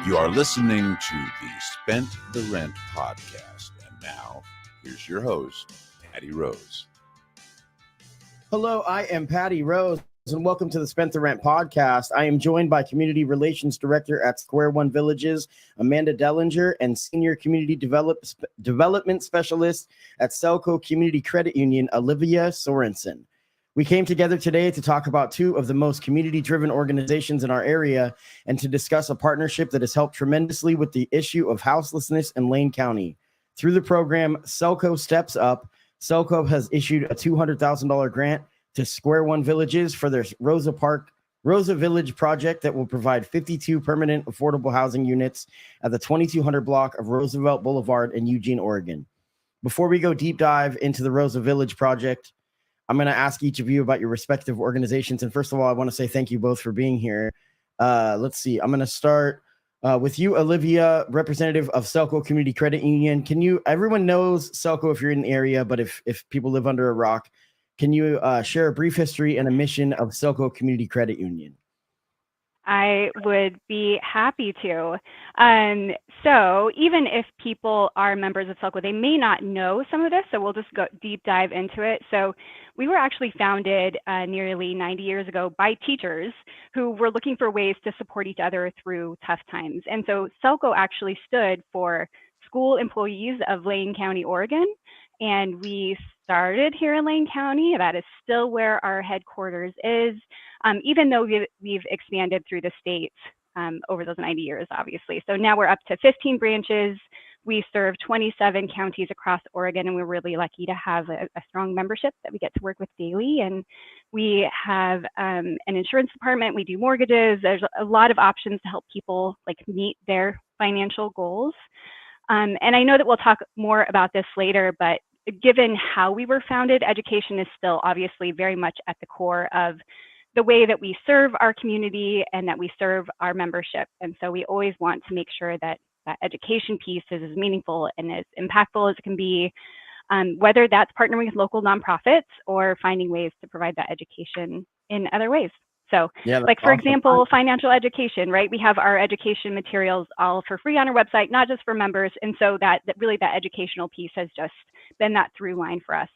You are listening to the Spent the Rent podcast. And now, here's your host, Patty Rose. Hello, I am Patty Rose, and welcome to the Spent the Rent podcast. I am joined by Community Relations Director at SquareOne Villages, Amanda Dellinger, and Senior Community Development Specialist at SELCO Community Credit Union, Olivia Sorensen. We came together today to talk about two of the most community-driven organizations in our area and to discuss a partnership that has helped tremendously with the issue of houselessness in Lane County. Through the program SELCO Steps Up, SELCO has issued a $200,000 grant to SquareOne Villages for their Rosa Village project that will provide 52 permanent affordable housing units at the 2200 block of Roosevelt Blvd in Eugene, Oregon. Before we go deep dive into the Rosa Village project, I'm going to ask each of you about your respective organizations. And first of all, I want to say thank you both for being here. Let's see. I'm going to start with you, Olivia, representative of SELCO Community Credit Union. Everyone knows SELCO if you're in the area, but if people live under a rock, can you share a brief history and a mission of SELCO Community Credit Union? I would be happy to. So even if people are members of SELCO, they may not know some of this, so we'll just go deep dive into it. So we were actually founded nearly 90 years ago by teachers who were looking for ways to support each other through tough times. And so SELCO actually stood for School Employees of Lane County, Oregon. And we started here in Lane County. That is still where our headquarters is, even though we've expanded through the state over those 90 years, obviously. So now we're up to 15 branches. We serve 27 counties across Oregon, and we're really lucky to have a strong membership that we get to work with daily. And we have an insurance department. We do mortgages. There's a lot of options to help people meet their financial goals. And I know that we'll talk more about this later, but given how we were founded, education is still obviously very much at the core of the way that we serve our community and that we serve our membership. And so we always want to make sure that that education piece is as meaningful and as impactful as it can be, whether that's partnering with local nonprofits or finding ways to provide that education in other ways. So for example, financial education, right? We have our education materials all for free on our website, not just for members. And so that educational piece has just been that through line for us.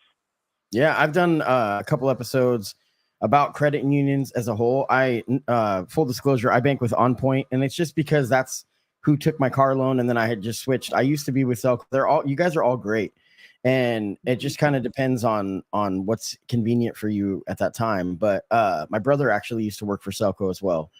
Yeah, I've done a couple episodes about credit unions as a whole. Full disclosure, I bank with On Point, and it's just because that's who took my car loan, and then I had just switched. I used to be with SELCO. You guys are all great. And it just kind of depends on what's convenient for you at that time. But my brother actually used to work for SELCO as well.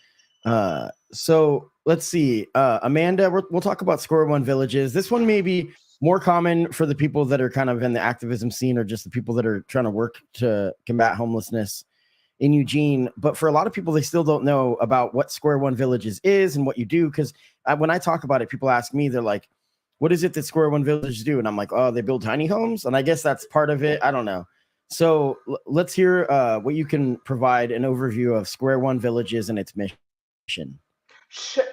So let's see. Amanda, we'll talk about SquareOne Villages. This one may be more common for the people that are kind of in the activism scene or just the people that are trying to work to combat homelessness in Eugene. But for a lot of people, they still don't know about what SquareOne Villages is and what you do. Because when I talk about it, people ask me, they're like, what is it that SquareOne Village do? And I'm like, oh, they build tiny homes. And I guess that's part of it. I don't know. So let's hear what you can provide an overview of SquareOne Villages and its mission.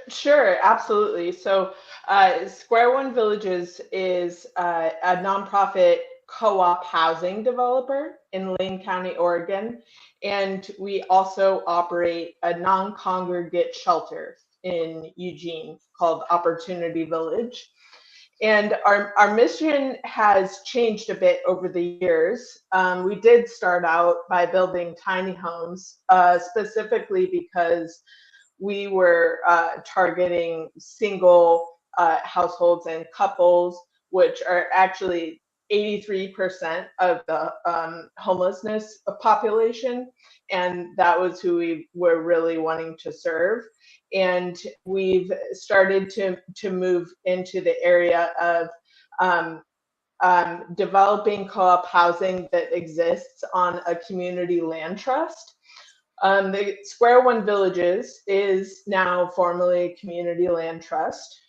Sure, absolutely. So SquareOne Villages is a nonprofit co-op housing developer in Lane County, Oregon. And we also operate a non-congregate shelter in Eugene called Opportunity Village. And our mission has changed a bit over the years. We did start out by building tiny homes, specifically because we were targeting single households and couples, which are actually 83% of the homelessness population. And that was who we were really wanting to serve. And we've started to move into the area of developing co-op housing that exists on a community land trust. The SquareOne Villages is now formally a community land trust.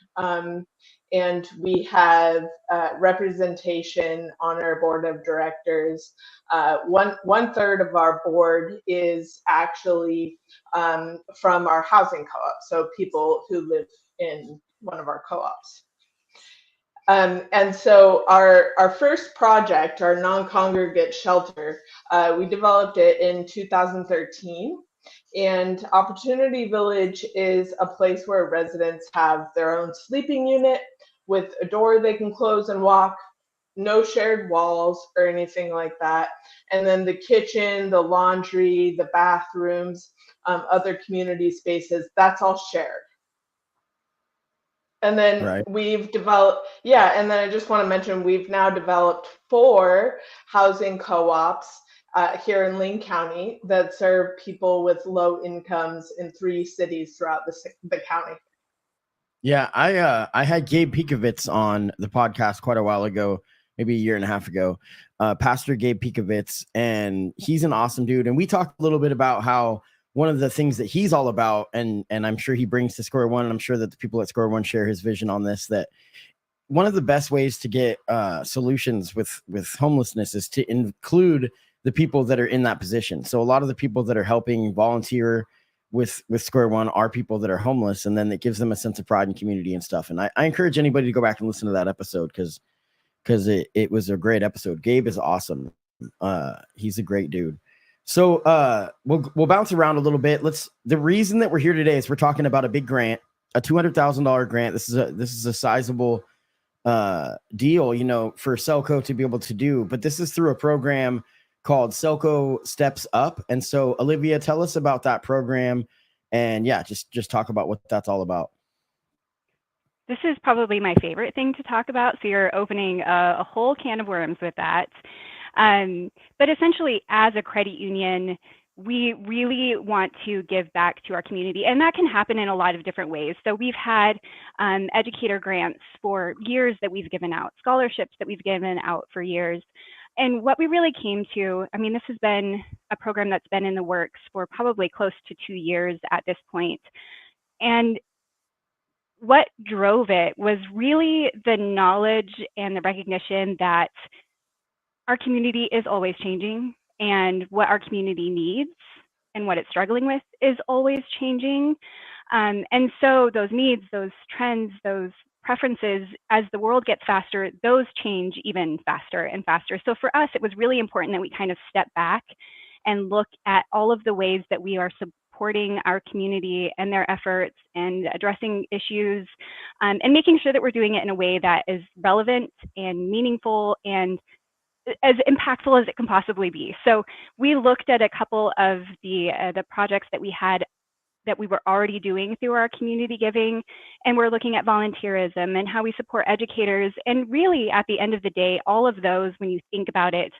And we have representation on our board of directors. One third of our board is actually from our housing co-op, so people who live in one of our co-ops. And so our first project, our non-congregate shelter, we developed it in 2013. And Opportunity Village is a place where residents have their own sleeping unit with a door they can close and walk, no shared walls or anything like that. And then the kitchen, the laundry, the bathrooms, other community spaces, that's all shared. And then Right. we've developed, yeah, and then I just want to mention we've now developed 4 housing co-ops here in Lane County that serve people with low incomes in 3 cities throughout the county. Yeah, I had Gabe Pikovitz on the podcast quite a while ago, maybe a year and a half ago. Pastor Gabe Pikovitz, and he's an awesome dude. And we talked a little bit about how one of the things that he's all about, and I'm sure he brings to SquareOne, and I'm sure that the people at SquareOne share his vision on this, that one of the best ways to get solutions with homelessness is to include the people that are in that position. So a lot of the people that are helping volunteer with SquareOne are people that are homeless, and then it gives them a sense of pride and community and stuff. And I encourage anybody to go back and listen to that episode because it was a great episode. Gabe is awesome. He's a great dude. So we'll bounce around a little bit. The reason that we're here today is we're talking about a big grant, a $200,000 grant. This is a sizable deal, for Selco to be able to do, but this is through a program called SELCO Steps Up. And so Olivia, tell us about that program, and just talk about what that's all about. This is probably my favorite thing to talk about. So you're opening a whole can of worms with that. But essentially, as a credit union, we really want to give back to our community, and that can happen in a lot of different ways. So we've had educator grants for years that we've given out, scholarships that we've given out for years. And what we really came to, this has been a program that's been in the works for probably close to 2 years at this point. And what drove it was really the knowledge and the recognition that our community is always changing, and what our community needs and what it's struggling with is always changing. And so those needs, those trends, those preferences, as the world gets faster, those change even faster and faster. So for us, it was really important that we kind of step back and look at all of the ways that we are supporting our community and their efforts and addressing issues, and making sure that we're doing it in a way that is relevant and meaningful and as impactful as it can possibly be. So we looked at a couple of the projects that we had that we were already doing through our community giving, and we're looking at volunteerism and how we support educators. And really, at the end of the day, all of those, when you think about it,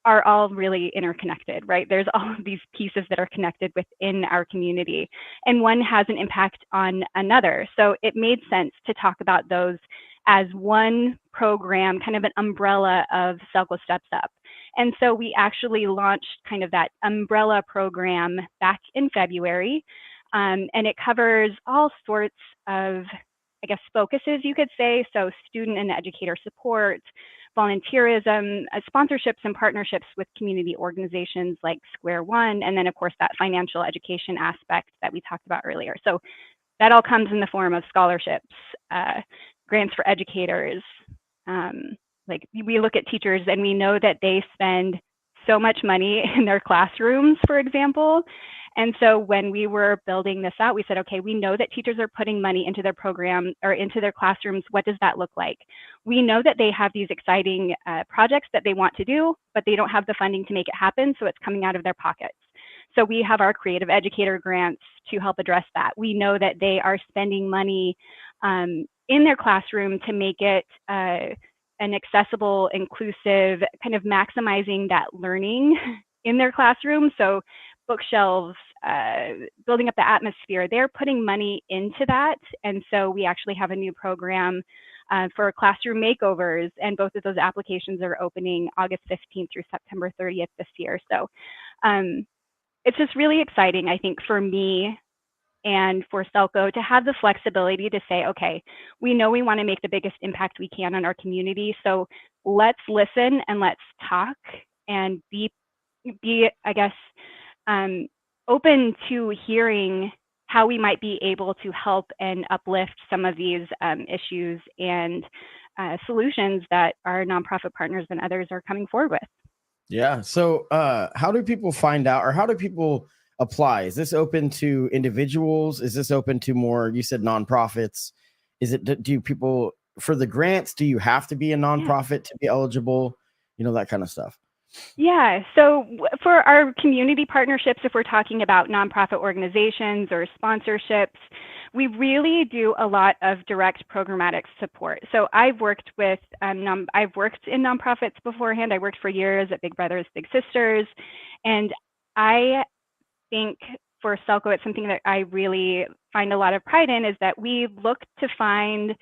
are all really interconnected, right? There's all of these pieces that are connected within our community, and one has an impact on another. So it made sense to talk about those as one program, kind of an umbrella of SELCO Steps Up. And so we actually launched kind of that umbrella program back in February. And it covers all sorts of, focuses, you could say. So student and educator support, volunteerism, sponsorships and partnerships with community organizations like SquareOne, and then of course that financial education aspect that we talked about earlier. So that all comes in the form of scholarships, grants for educators. We look at teachers and we know that they spend so much money in their classrooms, for example. And so when we were building this out, we said, okay, we know that teachers are putting money into their program or into their classrooms. What does that look like? We know that they have these exciting projects that they want to do, but they don't have the funding to make it happen. So it's coming out of their pockets. So we have our creative educator grants to help address that. We know that they are spending money in their classroom to make it an accessible, inclusive, kind of maximizing that learning in their classroom. So bookshelves, building up the atmosphere, they're putting money into that. And so we actually have a new program for classroom makeovers, and both of those applications are opening August 15th through September 30th this year. So it's just really exciting, I think, for me and for Selco to have the flexibility to say, okay, we know we want to make the biggest impact we can on our community, so let's listen and let's talk and be open to hearing how we might be able to help and uplift some of these issues and solutions that our nonprofit partners and others are coming forward with. Yeah. So how do people find out, or how do people apply? Is this open to individuals? Is this open to more, you said nonprofits? Is it, do people, for the grants, do you have to be a nonprofit to be eligible? You know, that kind of stuff. Yeah, so for our community partnerships, if we're talking about nonprofit organizations or sponsorships, we really do a lot of direct programmatic support. So I've worked with, I've worked in nonprofits beforehand. I worked for years at Big Brothers Big Sisters, and I think for Selco, it's something that I really find a lot of pride in, is that we look to find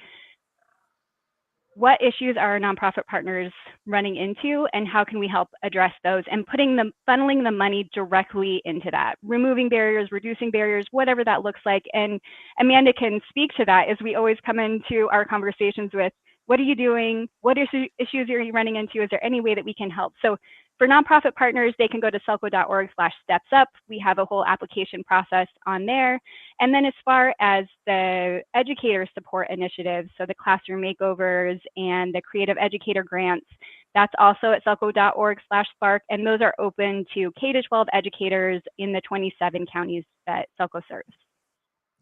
what issues are our nonprofit partners running into and how can we help address those, and funneling the money directly into that, removing barriers, reducing barriers, whatever that looks like. And Amanda can speak to that, as we always come into our conversations with, what are you doing? What issues are you running into? Is there any way that we can help? So for nonprofit partners, they can go to selco.org/stepsup. We have a whole application process on there. And then as far as the educator support initiatives, so the classroom makeovers and the creative educator grants, that's also at selco.org/spark. And those are open to K-12 educators in the 27 counties that Selco serves.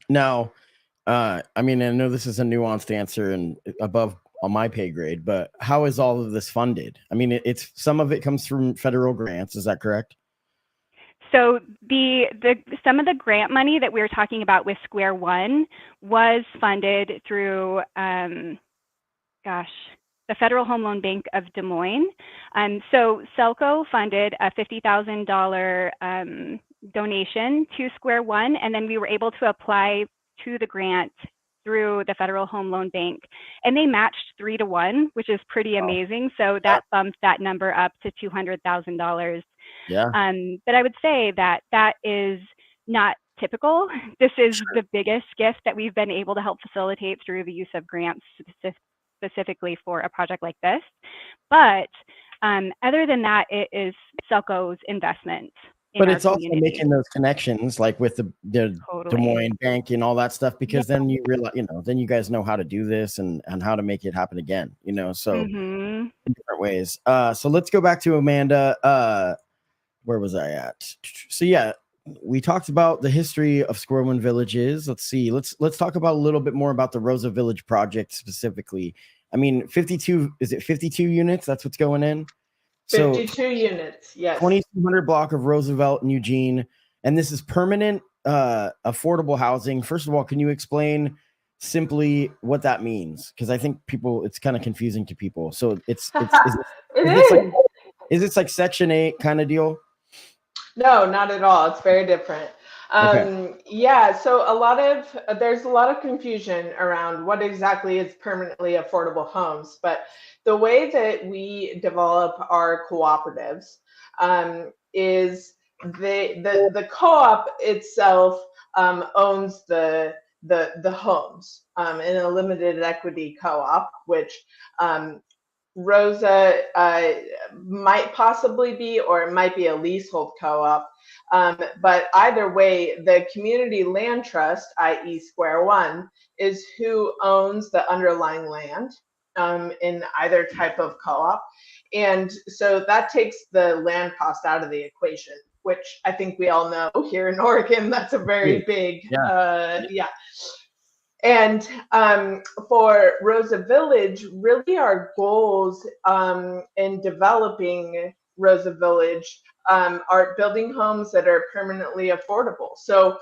Now, I mean, I know this is a nuanced answer and above on my pay grade, but how is all of this funded? I mean, it's some of it comes from federal grants. Is that correct? So some of the grant money that we were talking about with SquareOne was funded through, the Federal Home Loan Bank of Des Moines. So Selco funded a $50,000 donation to SquareOne, and then we were able to apply to the grant through the Federal Home Loan Bank, and they matched 3-to-1, which is pretty amazing. So that bumped that number up to $200,000. Yeah. But I would say that is not typical. This is the biggest gift that we've been able to help facilitate through the use of grants specifically for a project like this. But other than that, it is Selco's investment. But it's also making those connections, like with the Totally. Des Moines Bank and all that stuff, because then you realize, then you guys know how to do this and how to make it happen again, so in different ways. So let's go back to Amanda. Where was I at? So yeah, we talked about the history of SquareOne Villages. Let's see. Let's talk about a little bit more about the Rosa Village project specifically. I mean, 52 units? That's what's going in? 52 units, yes. 2200 block of Roosevelt and Eugene. And this is permanent, affordable housing. First of all, can you explain simply what that means? Because I think it's kind of confusing to people. So is it like Section 8 kind of deal? No, not at all. It's very different. Okay. Yeah, so there's a lot of confusion around what exactly is permanently affordable homes, but the way that we develop our cooperatives is the co-op itself owns the homes in a limited equity co-op, which Rosa might possibly be, or it might be a leasehold co-op. But either way, the community land trust, i.e. SquareOne, is who owns the underlying land in either type of co-op. And so that takes the land cost out of the equation, which I think we all know here in Oregon, that's a very big, yeah. And for Rosa Village, really our goals in developing Rosa Village are building homes that are permanently affordable. So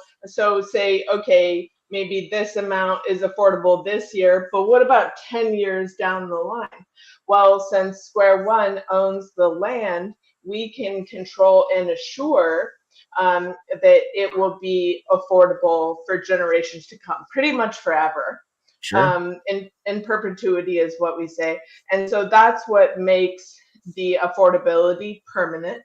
say, okay, maybe this amount is affordable this year, but what about 10 years down the line? Well, since SquareOne owns the land, we can control and assure that it will be affordable for generations to come, pretty much forever. Sure. In perpetuity is what we say. And so that's what makes the affordability permanent.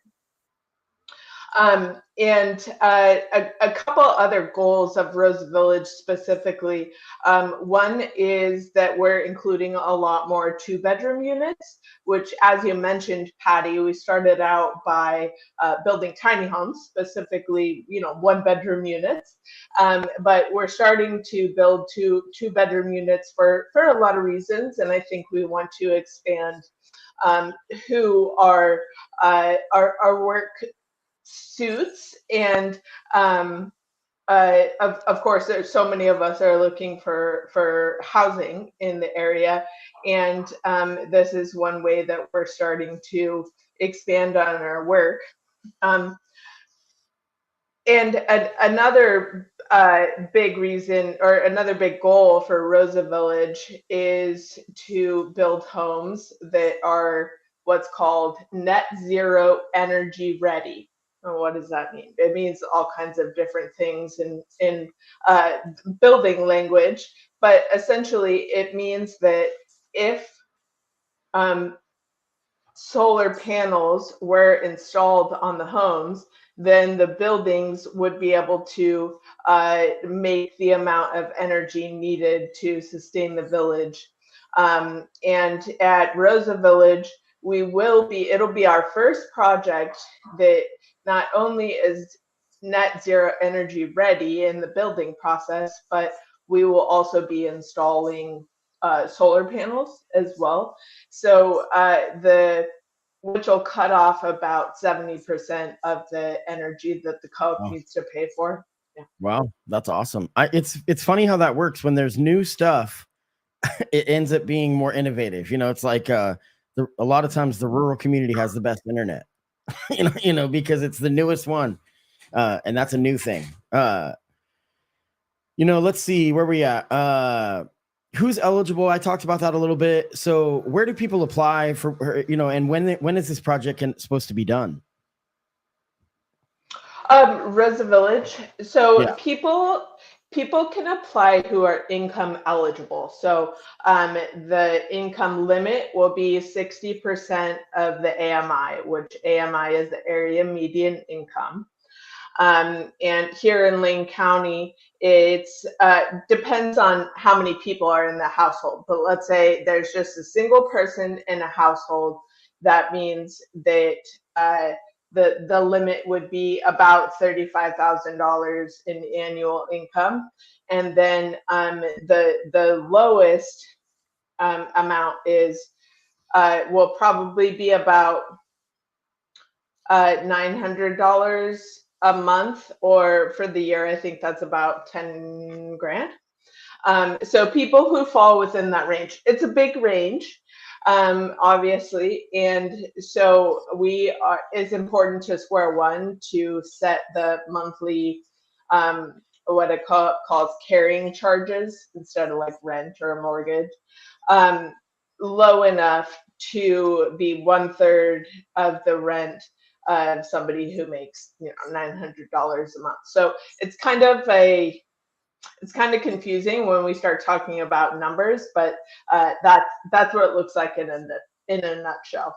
And a couple other goals of Rosa Village specifically. One is that we're including a lot more 2-bedroom units, which, as you mentioned, Patty, we started out by building tiny homes, specifically, 1-bedroom units. But we're starting to build 2-bedroom units for a lot of reasons, and I think we want to expand who our work suits, and of course, there's so many of us are looking for housing in the area, and this is one way that we're starting to expand on our work. And another big reason, or another big goal for Rosa Village, is to build homes that are what's called net zero energy ready. And what does that mean? It means all kinds of different things in building language, but essentially it means that if solar panels were installed on the homes, then the buildings would be able to make the amount of energy needed to sustain the village. And at Rosa Village, it'll be our first project that not only is net zero energy ready in the building process, but we will also be installing solar panels as well. So which will cut off about 70% of the energy that the co-op needs to pay for. Yeah. Wow, that's awesome. It's funny how that works. When there's new stuff, it ends up being more innovative. It's like a lot of times the rural community has the best internet. Because it's the newest one, and that's a new thing. Let's see where we at. Who's eligible? I talked about that a little bit. So where do people apply for, and when is this project supposed to be done? Rosa Village. So Yeah. people can apply who are income eligible. So the income limit will be 60% of the AMI, which AMI is the area median income. And here in Lane County, it's depends on how many people are in the household. But let's say there's just a single person in a household. That means that the limit would be about $35,000 in annual income, and then the lowest amount will probably be about $900 a month, or for the year, I think that's about 10 grand. So people who fall within that range, it's a big range, obviously. And so it's important to SquareOne to set the monthly, what it calls carrying charges instead of like rent or a mortgage, low enough to be 1/3 of the rent of somebody who makes $900 a month. So it's kind of confusing when we start talking about numbers, but that's what it looks like in a nutshell.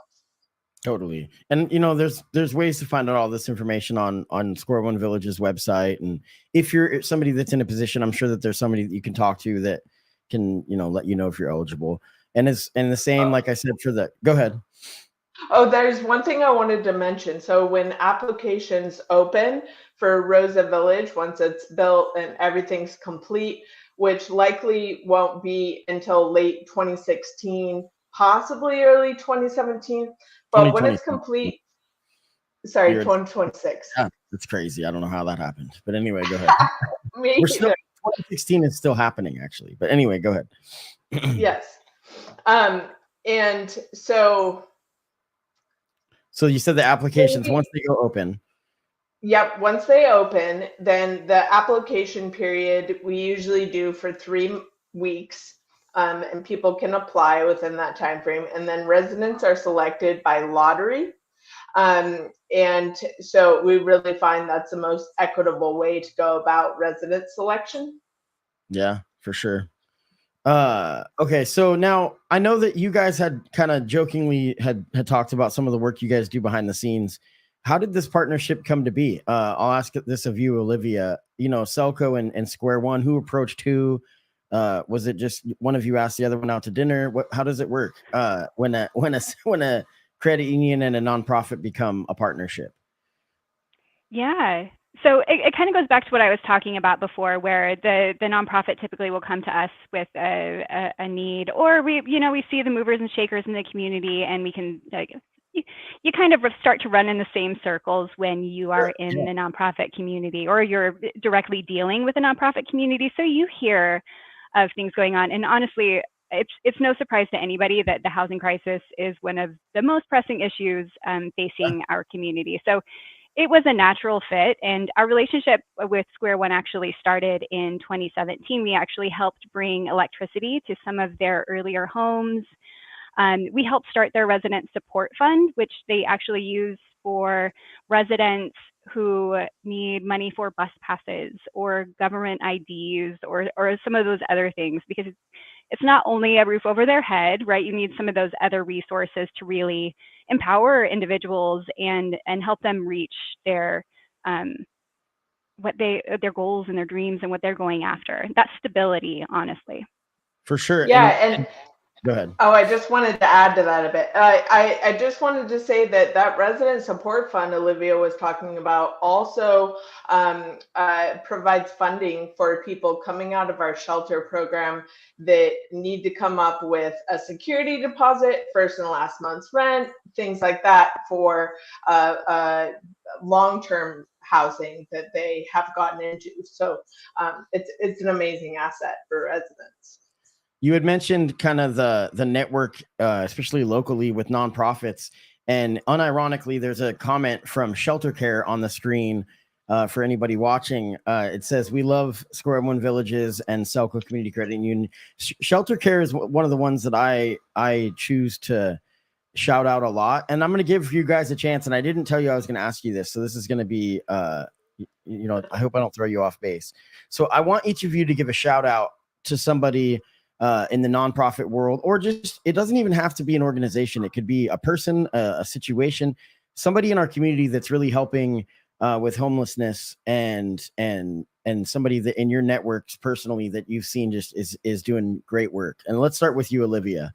Totally. And there's ways to find out all this information on SquareOne Village's website. And if you're somebody that's in a position, I'm sure that there's somebody that you can talk to that can let you know if you're eligible. And the same, like I said, go ahead. Oh, there's one thing I wanted to mention. So when applications open for Rosa Village, once it's built and everything's complete, which likely won't be until late 2016, possibly early 2017, but when it's complete, sorry, 2026. Yeah, that's crazy. I don't know how that happened, but anyway, go ahead. 2016 is still happening, actually. But anyway, go ahead. Yes. And so you said the applications, once they go open. Yep. Once they open, then the application period we usually do for 3 weeks, and people can apply within that time frame. And then residents are selected by lottery. And so we really find that's the most equitable way to go about resident selection. Yeah, for sure. Okay, so now I know that you guys had kind of jokingly had talked about some of the work you guys do behind the scenes. How did this partnership come to be? I'll ask this of you, Olivia. Selco and SquareOne, who approached who? Was it just one of you asked the other one out to dinner? How does it work when a credit union and a nonprofit become a partnership? Yeah. So it kind of goes back to what I was talking about before, where the nonprofit typically will come to us with a need, or we see the movers and shakers in the community, and we can you kind of start to run in the same circles when you are in the nonprofit community or you're directly dealing with a nonprofit community. So you hear of things going on. And honestly, it's no surprise to anybody that the housing crisis is one of the most pressing issues facing our community. So it was a natural fit, and our relationship with SquareOne actually started in 2017. We actually helped bring electricity to some of their earlier homes. We helped start their resident support fund, which they actually use for residents who need money for bus passes or government IDs or some of those other things, because it's not only a roof over their head, right? You need some of those other resources to really empower individuals and help them reach their their goals and their dreams and what they're going after. That stability, honestly. For sure. Yeah, and go ahead. Oh, I just wanted to add to that a bit. I just wanted to say that resident support fund Olivia was talking about also provides funding for people coming out of our shelter program that need to come up with a security deposit, first and last month's rent, things like that for long-term housing that they have gotten into. So it's an amazing asset for residents. You had mentioned kind of the network, especially locally with nonprofits. And unironically, there's a comment from Shelter Care on the screen for anybody watching. It says, "We love SquareOne Villages and Selco Community Credit Union." Shelter Care is one of the ones that I choose to shout out a lot. And I'm going to give you guys a chance. And I didn't tell you I was going to ask you this. So this is going to be, I hope I don't throw you off base. So I want each of you to give a shout out to somebody in the nonprofit world, or just, it doesn't even have to be an organization. It could be a person, a situation, somebody in our community that's really helping with homelessness, and somebody that in your networks personally that you've seen just is doing great work. And let's start with you, Olivia.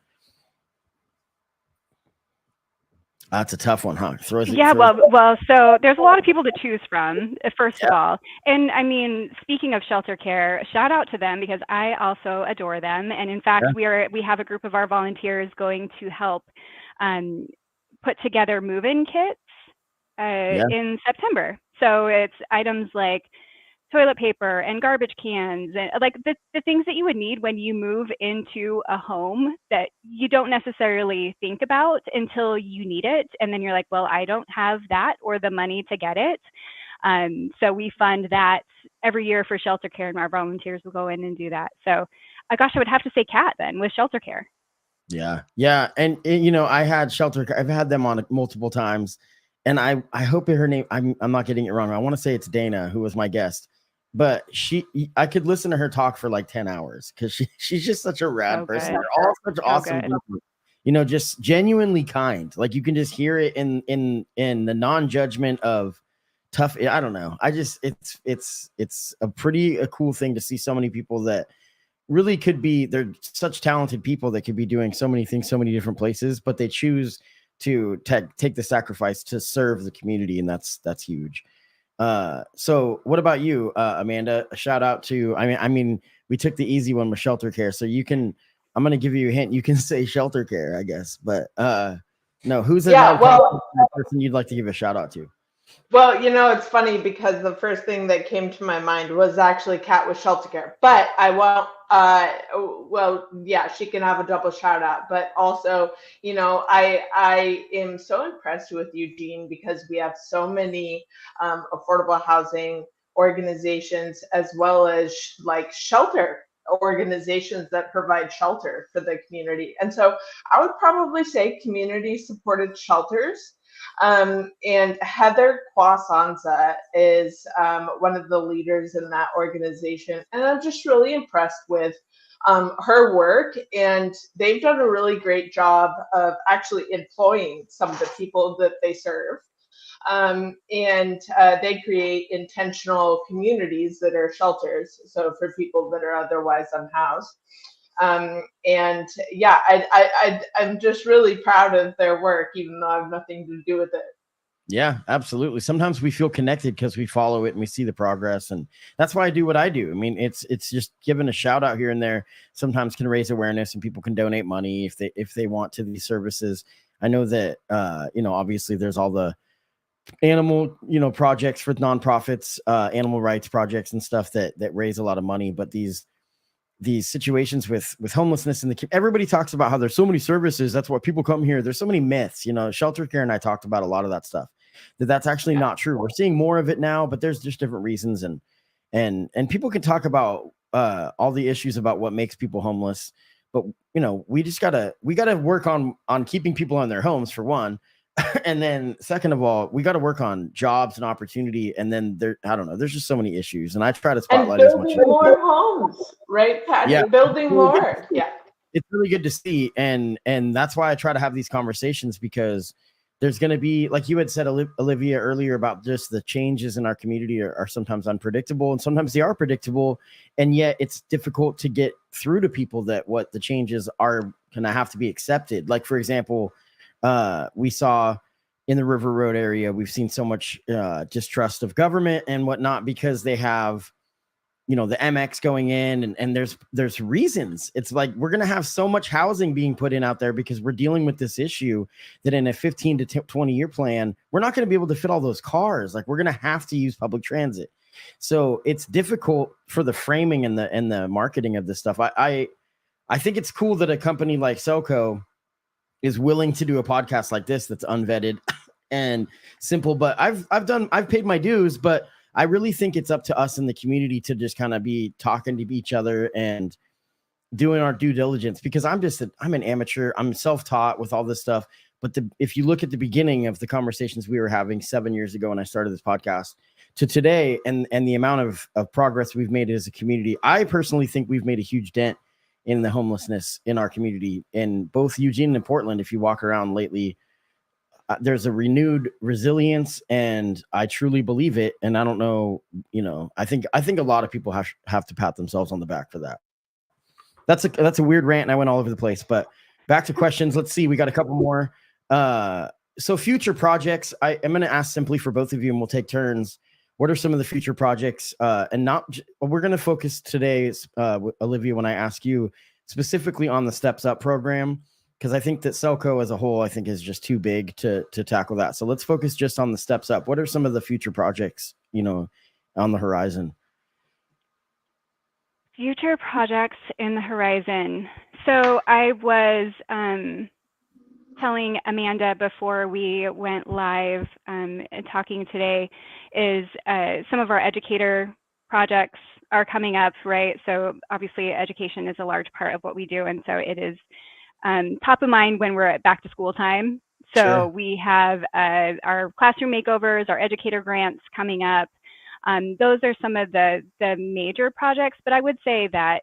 That's a tough one, huh? Well, so there's a lot of people to choose from, first of all. And I mean, speaking of Shelter Care, shout out to them because I also adore them. And in fact, we have a group of our volunteers going to help put together move-in kits in September. So it's items like toilet paper and garbage cans and like the things that you would need when you move into a home that you don't necessarily think about until you need it. And then you're like, well, I don't have that or the money to get it. So we fund that every year for Shelter Care, and our volunteers will go in and do that. So gosh, I would have to say Kat then with Shelter Care. Yeah. And I had Shelter Care. I've had them on multiple times, and I hope her name, I'm not getting it wrong. I want to say it's Dana, who was my guest. But I could listen to her talk for like 10 hours because she's just such a rad person. They're all such awesome people, just genuinely kind. Like you can just hear it in the non-judgment of tough. I don't know. It's a cool thing to see so many people that really could be, they're such talented people that could be doing so many things, so many different places, but they choose to take the sacrifice to serve the community. And that's huge. So what about you, Amanda? A shout out to, I mean, we took the easy one with Shelter Care, so I'm going to give you a hint. You can say Shelter Care, I guess, but, no, who's person you'd like to give a shout out to? Well, it's funny because the first thing that came to my mind was actually Kat with Shelter Care, but I won't, she can have a double shout out, but also, I am so impressed with Eugene because we have so many affordable housing organizations as well as like shelter organizations that provide shelter for the community. And so I would probably say community supported shelters. And Heather Kwasanza is one of the leaders in that organization. And I'm just really impressed with her work. And they've done a really great job of actually employing some of the people that they serve. They create intentional communities that are shelters. So for people that are otherwise unhoused. I'm just really proud of their work, even though I have nothing to do with it. Yeah, absolutely. Sometimes we feel connected because we follow it and we see the progress, and that's why I do what I do. I mean, it's just giving a shout out here and there sometimes can raise awareness, and people can donate money if they want to these services. I know that, obviously there's all the animal, projects for nonprofits, animal rights projects and stuff that raise a lot of money. But these situations with homelessness everybody talks about how there's so many services. That's why people come here. There's so many myths, shelter care. And I talked about a lot of that stuff, that's actually not true. We're seeing more of it now, but there's just different reasons. And people can talk about all the issues about what makes people homeless. But, we gotta work on keeping people in their homes, for one. And then second of all, we got to work on jobs and opportunity. And then there's just so many issues. And I try to spotlight as much. Building more homes, right, Patty? Yeah. Building more. Yeah. It's really good to see. And that's why I try to have these conversations, because there's going to be, like you had said, Olivia, earlier, about just the changes in our community are sometimes unpredictable, and sometimes they are predictable. And yet it's difficult to get through to people that what the changes are going to have to be accepted. Like, for example, we saw in the River Road area, we've seen so much distrust of government and whatnot, because they have, the MX going in, and there's reasons. It's like, we're going to have so much housing being put in out there because we're dealing with this issue that in a 15 to 20 year plan, we're not going to be able to fit all those cars. Like, we're going to have to use public transit. So it's difficult for the framing and the marketing of this stuff. I think it's cool that a company like Selco is willing to do a podcast like this that's unvetted and simple. But I've paid my dues, but I really think it's up to us in the community to just kind of be talking to each other and doing our due diligence, because I'm an amateur. I'm self-taught with all this stuff. But if you look at the beginning of the conversations we were having 7 years ago when I started this podcast to today, and the amount of progress we've made as a community, I personally think we've made a huge dent in the homelessness in our community. In both Eugene and Portland, if you walk around lately, there's a renewed resilience, and I truly believe it. And I don't know, I think a lot of people have to pat themselves on the back for that. That's a weird rant, and I went all over the place. But back to questions. Let's see, we got a couple more. So future projects, I'm going to ask simply for both of you, and we'll take turns. What are some of the future projects? We're going to focus today, Olivia, when I ask you specifically on the Steps Up program, because I think that Selco as a whole, I think, is just too big to tackle that. So let's focus just on the Steps Up. What are some of the future projects, on the horizon? Future projects in the horizon. So I was telling Amanda before we went live talking today, is some of our educator projects are coming up, right? So obviously education is a large part of what we do. And so it is top of mind when we're at back to school time. So sure. We have our classroom makeovers, our educator grants coming up. Those are some of the major projects, but I would say that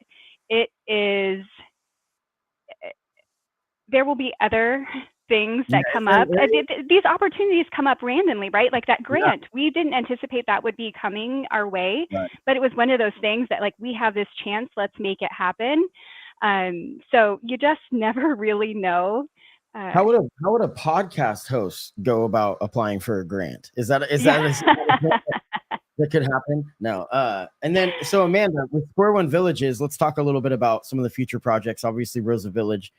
there will be other things that come up. These opportunities come up randomly, right? Like that grant, we didn't anticipate that would be coming our way, but it was one of those things that, like, we have this chance, let's make it happen. So you just never really know. How would a podcast host go about applying for a grant? Is that that could happen? No. And then, so Amanda, with SquareOne Villages, let's talk a little bit about some of the future projects. Obviously, Rosa Village,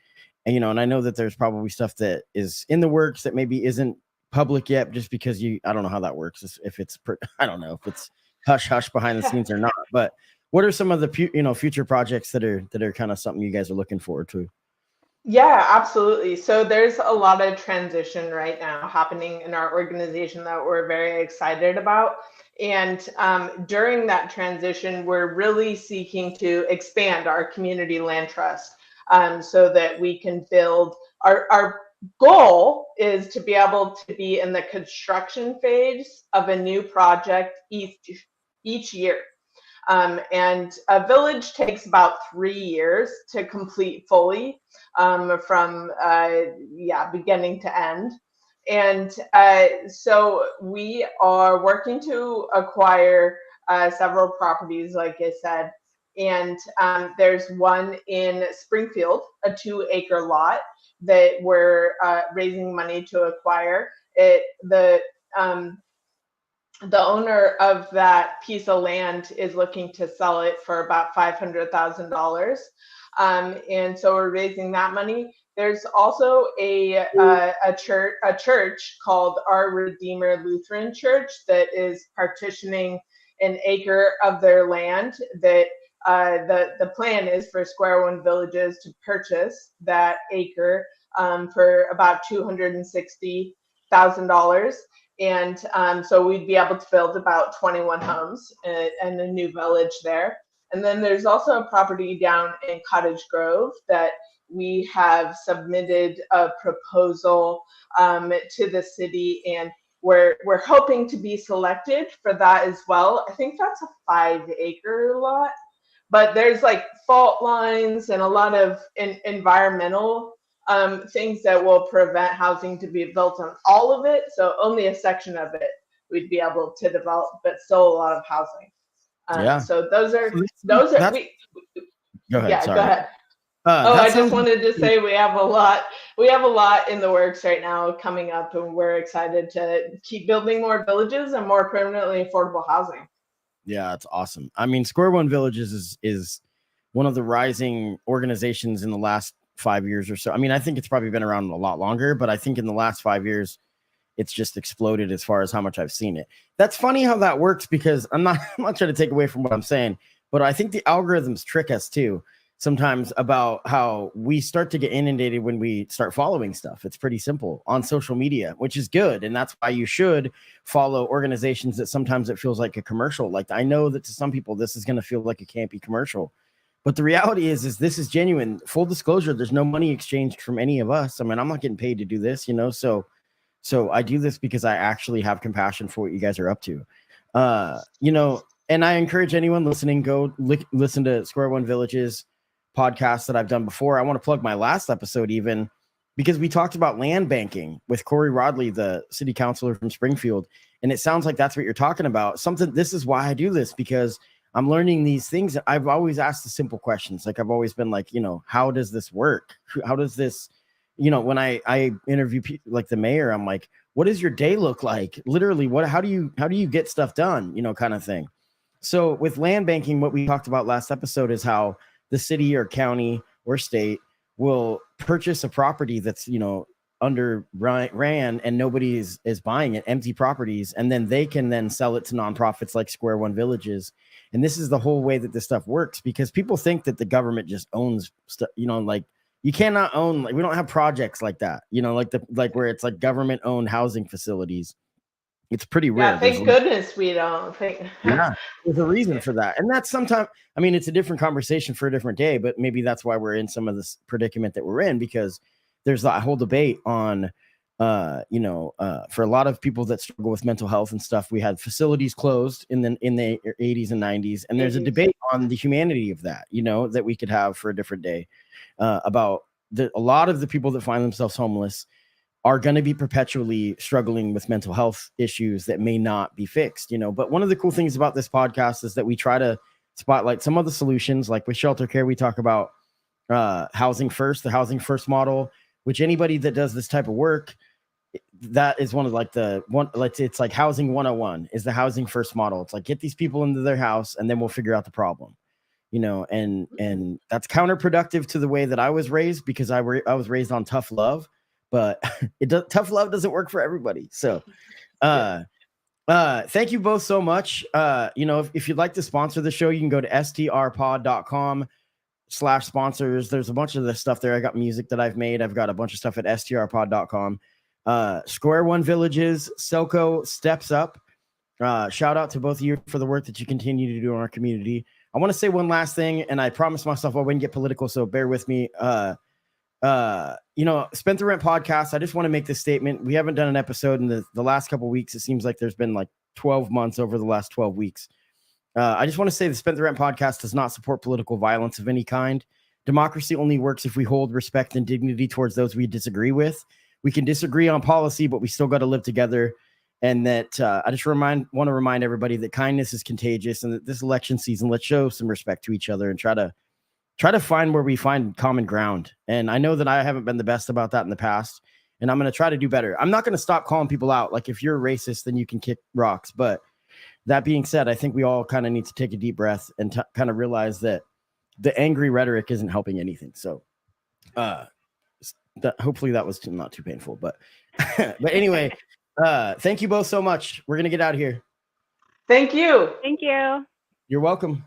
and and I know that there's probably stuff that is in the works that maybe isn't public yet, just because I don't know how that works. If it's I don't know if it's hush hush behind the scenes or not. But what are some of the future projects that are kind of something you guys are looking forward to? Yeah, absolutely. So there's a lot of transition right now happening in our organization that we're very excited about. And during that transition, we're really seeking to expand our community land trust so that we can build. Our goal is to be able to be in the construction phase of a new project each year. And a village takes about 3 years to complete fully, from beginning to end. And so we are working to acquire several properties, like I said. And there's one in Springfield, a 2-acre lot that we're raising money to acquire. The owner of that piece of land is looking to sell it for about $500,000. And so we're raising that money. There's also a church called Our Redeemer Lutheran Church that is partitioning an acre of their land. That the plan is for SquareOne Villages to purchase that acre for about $260,000. And so we'd be able to build about 21 homes and a new village there. And then there's also a property down in Cottage Grove that we have submitted a proposal to the city, and we're hoping to be selected for that as well. I think that's a 5-acre lot, but there's like fault lines and a lot of environmental things that will prevent housing to be built on all of it. So only a section of it we'd be able to develop, but still a lot of housing. Yeah. So those are Go ahead. Yeah, sorry. go ahead. I just wanted to say we have a lot in the works right now coming up, and we're excited to keep building more villages and more permanently affordable housing. Yeah, it's awesome. I mean, SquareOne Villages is one of the rising organizations in the last 5 years or so. I mean, I think it's probably been around a lot longer, but I think in the last 5 years, it's just exploded as far as how much I've seen it. That's funny how that works, because I'm not trying to take away from what I'm saying, but I think the algorithms trick us too sometimes about how we start to get inundated when we start following stuff. It's pretty simple on social media, which is good. And that's why you should follow organizations that sometimes it feels like a commercial. Like, I know that to some people, this is going to feel like a campy commercial, but the reality is this is genuine. Full disclosure, there's no money exchanged from any of us. I mean, I'm not getting paid to do this, So I do this because I actually have compassion for what you guys are up to. And I encourage anyone listening, go listen to SquareOne Villages podcast that I've done before. I want to plug my last episode even, because we talked about land banking with Corey Rodley, the city councilor from Springfield. And it sounds like that's what you're talking about. This is why I do this, because I'm learning these things. I've always asked the simple questions. Like, I've always been like, how does this work? How does this, when I interview people like the mayor, I'm like, what does your day look like? Literally, how do you get stuff done? Kind of thing. So with land banking, what we talked about last episode is how the city or county or state will purchase a property that's, under ran and nobody is buying it, empty properties. And then they can then sell it to nonprofits like SquareOne Villages. And this is the whole way that this stuff works, because people think that the government just owns stuff, like, you cannot own, like, we don't have projects like that, like where it's like government owned housing facilities. It's pretty rare. Yeah, thank goodness we don't think. Yeah, there's a reason for that. And that's sometimes, I mean, it's a different conversation for a different day, but maybe that's why we're in some of this predicament that we're in, because there's that whole debate on, for a lot of people that struggle with mental health and stuff, we had facilities closed in the 80s and 90s. And there's a debate on the humanity of that, that we could have for a different day, about a lot of the people that find themselves homeless are going to be perpetually struggling with mental health issues that may not be fixed, But one of the cool things about this podcast is that we try to spotlight some of the solutions. Like with shelter care, we talk about housing first, the housing first model, which anybody that does this type of work, that is one of it's like housing 101 is the housing first model. It's like, get these people into their house and then we'll figure out the problem, and that's counterproductive to the way that I was raised, because I was raised on tough love. But tough love doesn't work for everybody. So thank you both so much. If you'd like to sponsor the show, you can go to strpod.com/sponsors. There's a bunch of this stuff there. I got music that I've made. I've got a bunch of stuff at strpod.com. SquareOne Villages, Selco Steps Up. Shout out to both of you for the work that you continue to do in our community. I want to say one last thing, and I promised myself I wouldn't get political, so bear with me. Spent the Rent podcast. I just want to make this statement. We haven't done an episode in the last couple of weeks. It seems like there's been like 12 months over the last 12 weeks. I just want to say the Spent the Rent podcast does not support political violence of any kind. Democracy only works if we hold respect and dignity towards those we disagree with. We can disagree on policy, but we still got to live together. And that I just want to remind everybody that kindness is contagious, and that this election season, let's show some respect to each other and try to find where we find common ground. And I know that I haven't been the best about that in the past, and I'm going to try to do better. I'm not going to stop calling people out. Like, if you're a racist, then you can kick rocks. But that being said, I think we all kind of need to take a deep breath and kind of realize that the angry rhetoric isn't helping anything. So hopefully that was not too painful, but but anyway, thank you both so much. We're gonna get out of here. Thank you. Thank you. You're welcome.